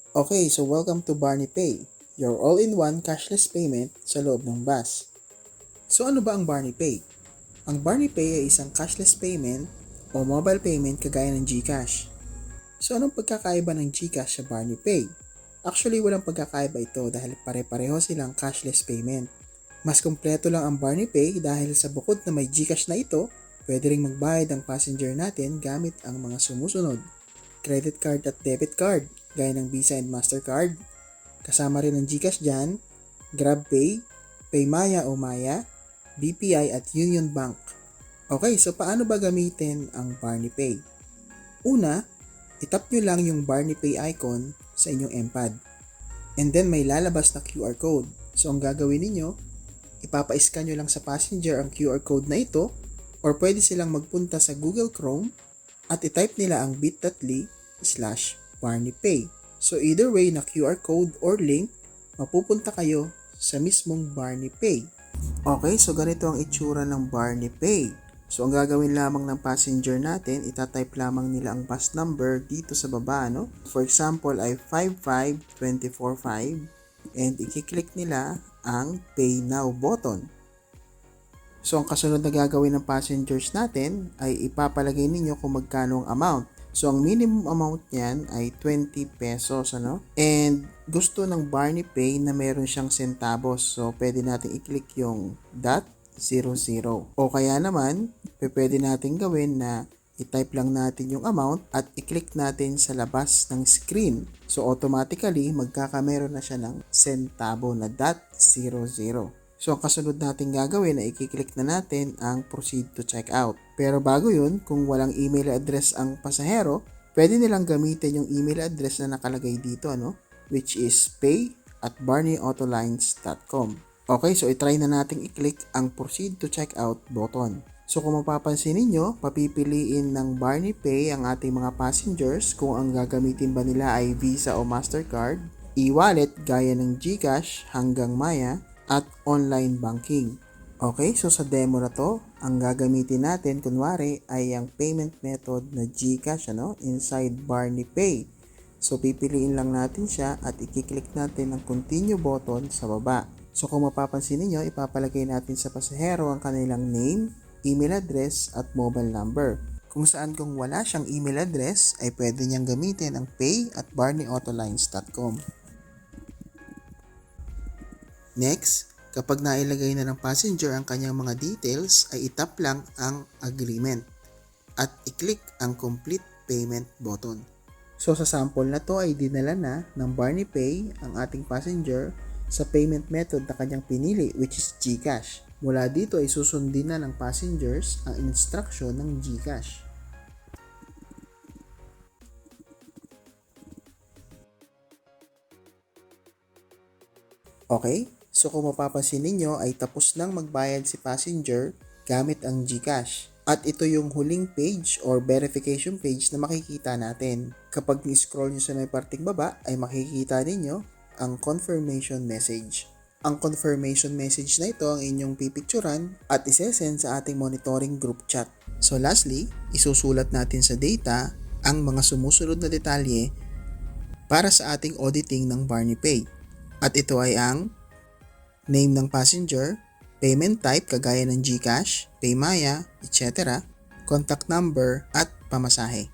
Okay, so welcome to Barney Pay, your all-in-one cashless payment sa loob ng bus. So ano ba ang Barney Pay? Ang Barney Pay ay isang cashless payment o mobile payment kagaya ng GCash. So anong pagkakaiba ng GCash sa Barney Pay? Actually, walang pagkakaiba ito dahil pare-pareho silang cashless payment. Mas kumpleto lang ang Barney Pay dahil sa bukod na may GCash na ito, pwede ring magbayad ang passenger natin gamit ang mga sumusunod: credit card at debit card, gaya ng Visa and Mastercard. Kasama rin ang GCash dyan, GrabPay, Paymaya o Maya, BPI at Union Bank. Okay, so paano ba gamitin ang Barney Pay? Una, itap nyo lang yung Barney Pay icon sa inyong MPAD. And then may lalabas na QR code. So ang gagawin ninyo, ipapa-scan nyo lang sa passenger ang QR code na ito, or pwede silang magpunta sa Google Chrome at itype nila ang bit.ly/BarneyPay. So either way na QR code or link, mapupunta kayo sa mismong Barney Pay. Okay, so ganito ang itsura ng Barney Pay. So ang gagawin lamang ng passenger natin, itatype lamang nila ang bus number dito sa baba, no? For example ay 55245 and i-click nila ang Pay Now button. So ang kasunod na gagawin ng passengers natin ay ipapalagay ninyo kung magkano ang amount. So ang minimum amount niyan ay 20 pesos, ano? And gusto ng Barney Pay na meron siyang centavos. So pwede natin i-click yung .00. O kaya naman, pwede natin gawin na i-type lang natin yung amount at i-click natin sa labas ng screen. So automatically, magkakameron na siya ng centavo na .00. So ang kasunod natin gagawin ay i-click na natin ang proceed to checkout. Pero bago yun, kung walang email address ang pasahero, pwede nilang gamitin yung email address na nakalagay dito, ano? Which is pay@barneyautolines.com. Okay, so i-try na natin i-click ang proceed to checkout button. So kung mapapansin ninyo, papipiliin ng Barney Pay ang ating mga passengers kung ang gagamitin ba nila ay Visa o Mastercard, e-wallet gaya ng GCash hanggang Maya, at online banking. Okay, so sa demo na to, ang gagamitin natin kunwari ay ang payment method na GCash, ano, inside Barney Pay. So pipiliin lang natin siya at i-click natin ang continue button sa baba. So kung mapapansin niyo, ipapalagay natin sa pasahero ang kanilang name, email address at mobile number. Kung saan kung wala siyang email address ay pwede niyang gamitin ang pay@barneyautolines.com. Next, kapag nailagay na ng passenger ang kanyang mga details, ay itap lang ang agreement at i-click ang complete payment button. So sa sample na to ay dinala na ng Barney Pay ang ating passenger sa payment method na kanyang pinili, which is GCash. Mula dito ay susundin na ng passengers ang instruction ng GCash. Okay? So kung mapapansin ninyo ay tapos nang magbayad si passenger gamit ang GCash. At ito yung huling page or verification page na makikita natin. Kapag ni-scroll nyo sa may parting baba ay makikita ninyo ang confirmation message. Ang confirmation message na ito ang inyong pipicturan at isesend sa ating monitoring group chat. So lastly, isusulat natin sa data ang mga sumusunod na detalye para sa ating auditing ng Barney Pay. At ito ay ang name ng passenger, payment type kagaya ng GCash, Paymaya, etc., contact number at pamasahe.